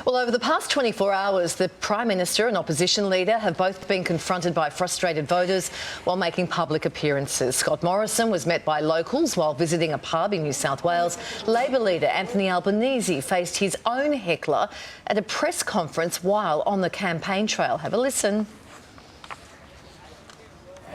Well, over the past 24 hours, the Prime Minister and opposition leader have both been confronted by frustrated voters while making public appearances. Scott Morrison was met by locals while visiting a pub in New South Wales. Labor leader Anthony Albanese faced his own heckler at a press conference while on the campaign trail. Have a listen.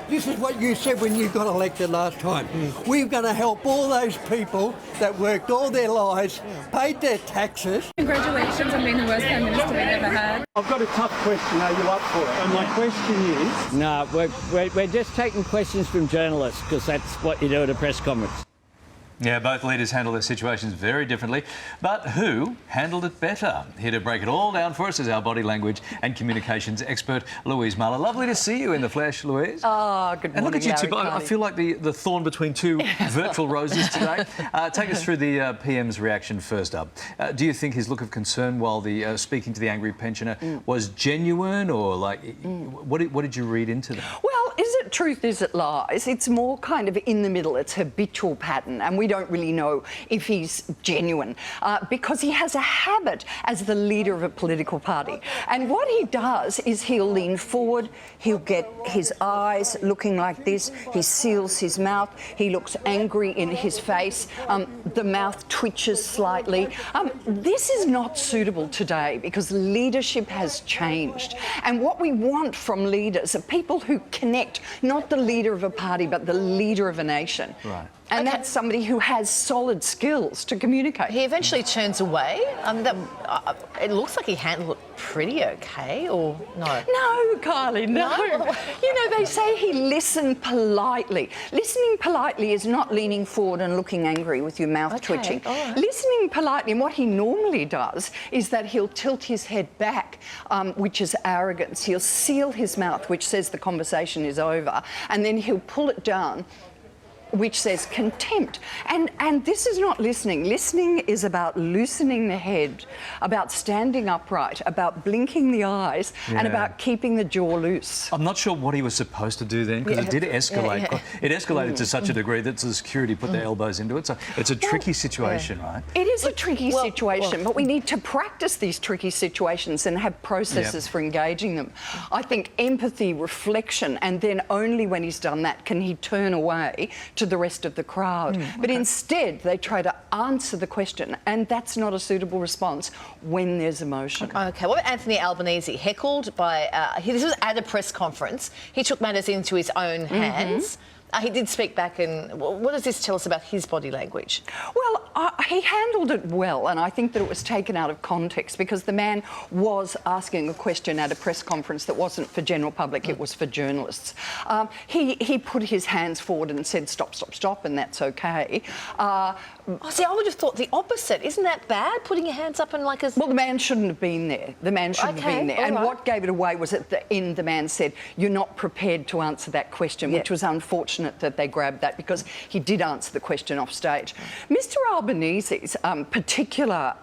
This is what you said when you got elected last time. We're going to help all those people that worked all their lives, paid their taxes. Congratulations on being the worst Prime Minister we've ever had. I've got a tough question. Are you up for it? And my question is... No, we're just taking questions from journalists because that's what you do at a press conference. Yeah, both leaders handle their situations very differently, but who handled it better? Here to break it all down for us is our body language and communications expert, Louise Mahler. Lovely to see you in the flesh, Louise. Oh, good morning, and look at you two. Larry. I feel like the thorn between two virtual roses today. Take us through the PM's reaction first up. Do you think his look of concern while speaking to the angry pensioner was genuine, or what did you read into that? Well, is it truth, is it lies? It's more kind of in the middle. It's habitual pattern, and we don't really know if he's genuine because he has a habit as the leader of a political party. And what he does is he'll lean forward, he'll get his eyes looking like this, he seals his mouth, he looks angry in his face, the mouth twitches slightly. This is not suitable today because leadership has changed. And what we want from leaders are people who connect, not the leader of a party, but the leader of a nation. Right. And that's somebody who has solid skills to communicate. He eventually turns away. It looks like he handled it pretty okay, or no? No, Kylie, no. You know, they say he listened politely. Listening politely is not leaning forward and looking angry with your mouth twitching. Right. Listening politely, and what he normally does is that he'll tilt his head back, which is arrogance. He'll seal his mouth, which says the conversation is over, and then he'll pull it down, which says contempt. And this is not listening. Listening is about loosening the head, about standing upright, about blinking the eyes, and about keeping the jaw loose. I'm not sure what he was supposed to do then, because it did escalate. It escalated to such a degree that the security put their elbows into it. So it's a tricky situation, right? It is a tricky situation, but we need to practice these tricky situations and have processes for engaging them. I think empathy, reflection, and then only when he's done that can he turn away to the rest of the crowd. But instead, they try to answer the question, and that's not a suitable response when there's emotion. Okay, what about Anthony Albanese? Heckled by... this was at a press conference. He took matters into his own hands. He did speak back, and what does this tell us about his body language? Well, he handled it well, and I think that it was taken out of context because the man was asking a question at a press conference that wasn't for general public, it was for journalists. He put his hands forward and said, stop, stop, stop, and that's okay. See, I would have thought the opposite. Isn't that bad, putting your hands up and like a... Well, the man shouldn't have been there. The man shouldn't have been there. And what gave it away was at the end, the man said, you're not prepared to answer that question, which was unfortunate that they grabbed that because he did answer the question off stage. Mr Albanese's particular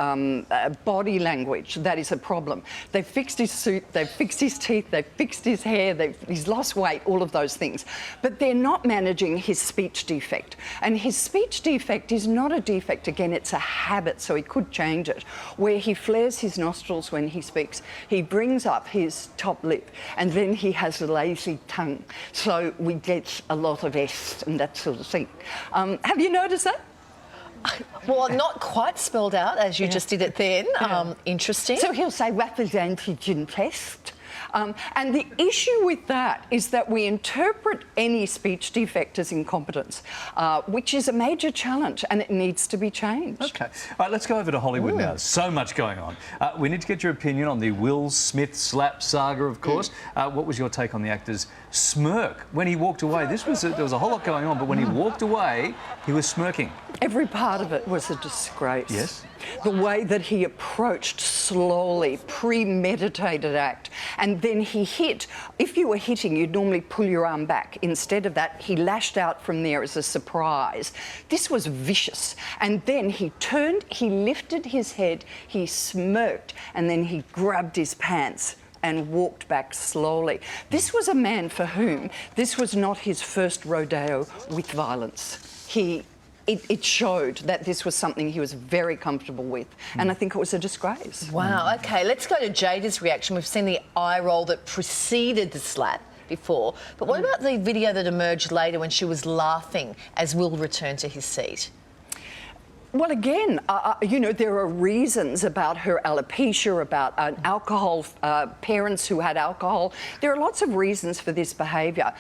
body language, that is a problem. They've fixed his suit, they've fixed his teeth, they've fixed his hair, he's lost weight, all of those things. But they're not managing his speech defect. And his speech defect is not a defect, again, it's a habit, so he could change it, where he flares his nostrils when he speaks. He brings up his top lip, and then he has a lazy tongue. So we get a lot of S and that sort of thing. Have you noticed that? Well, not quite spelled out as you just did it then. Interesting. So he'll say rapid antigen test. And the issue with that is that we interpret any speech defect as incompetence, which is a major challenge, and it needs to be changed. OK. All right, let's go over to Hollywood now. So much going on. We need to get your opinion on the Will Smith slap saga, of course. What was your take on the actor's smirk when he walked away? There was a whole lot going on, but when he walked away, he was smirking. Every part of it was a disgrace. Yes. The way that he approached slowly, premeditated act, and then he hit. If you were hitting, you'd normally pull your arm back. Instead of that, he lashed out from there as a surprise. This was vicious. And then he turned, he lifted his head, he smirked, and then he grabbed his pants and walked back slowly. This was a man for whom this was not his first rodeo with violence. He it showed that this was something he was very comfortable with, and I think it was a disgrace. Wow, OK, let's go to Jada's reaction. We've seen the eye roll that preceded the slap before, but what about the video that emerged later when she was laughing as Will returned to his seat? Well, again, you know, there are reasons about her alopecia, about alcohol, parents who had alcohol. There are lots of reasons for this behaviour.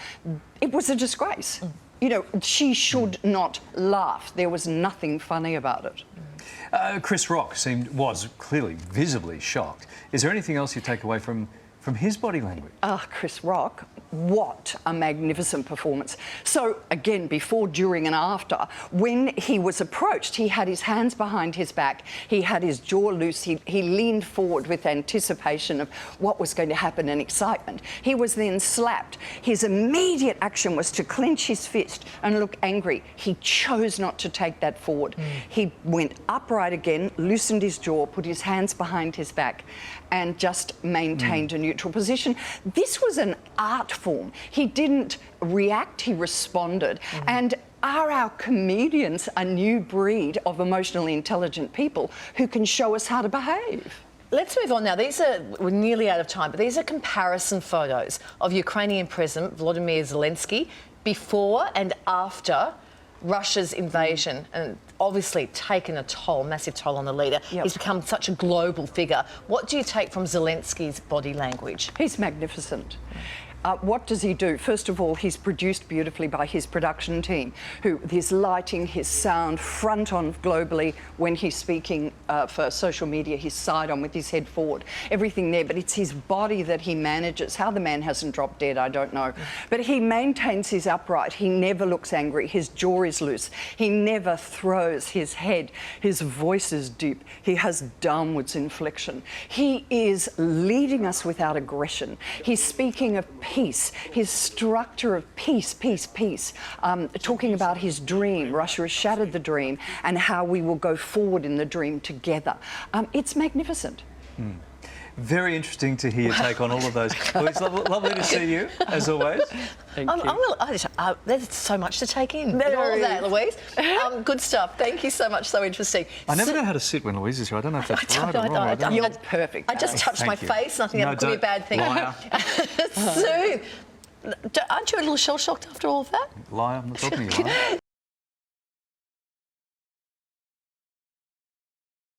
It was a disgrace. You know, she should not laugh. There was nothing funny about it. Chris Rock was clearly visibly shocked. Is there anything else you take away from his body language? Chris Rock, what a magnificent performance. So, again, before, during and after, when he was approached, he had his hands behind his back, he had his jaw loose, he leaned forward with anticipation of what was going to happen and excitement. He was then slapped. His immediate action was to clench his fist and look angry. He chose not to take that forward. He went upright again, loosened his jaw, put his hands behind his back, and just maintained a neutral position. This was an art form. He didn't react, he responded. And are our comedians a new breed of emotionally intelligent people who can show us how to behave? Let's move on now. We're nearly out of time, but these are comparison photos of Ukrainian President Volodymyr Zelensky before and after Russia's invasion, and obviously taken a toll, massive toll on the leader. Yep. He's become such a global figure. What do you take from Zelensky's body language? He's magnificent. What does he do? First of all, he's produced beautifully by his production team, who his lighting, his sound, front on globally when he's speaking for social media, his side on with his head forward, everything there. But it's his body that he manages. How the man hasn't dropped dead, I don't know. But he maintains his upright. He never looks angry. His jaw is loose. He never throws his head. His voice is deep. He has downwards inflection. He is leading us without aggression. He's speaking of peace, his structure of peace, talking about his dream. Russia has shattered the dream and how we will go forward in the dream together. It's magnificent. Very interesting to hear your take on all of those. Louise, lovely to see you, as always. Thank you. There's so much to take in. All of that, Louise. Good stuff. Thank you so much. So interesting. I never know how to sit when Louise is here. I don't know if that's right or wrong. I don't know. You're perfect. I just touched my face. Nothing No, could be a bad thing. Liar. Soon. Aren't you a little shell-shocked after all of that? Liar, I'm not talking to you, liar.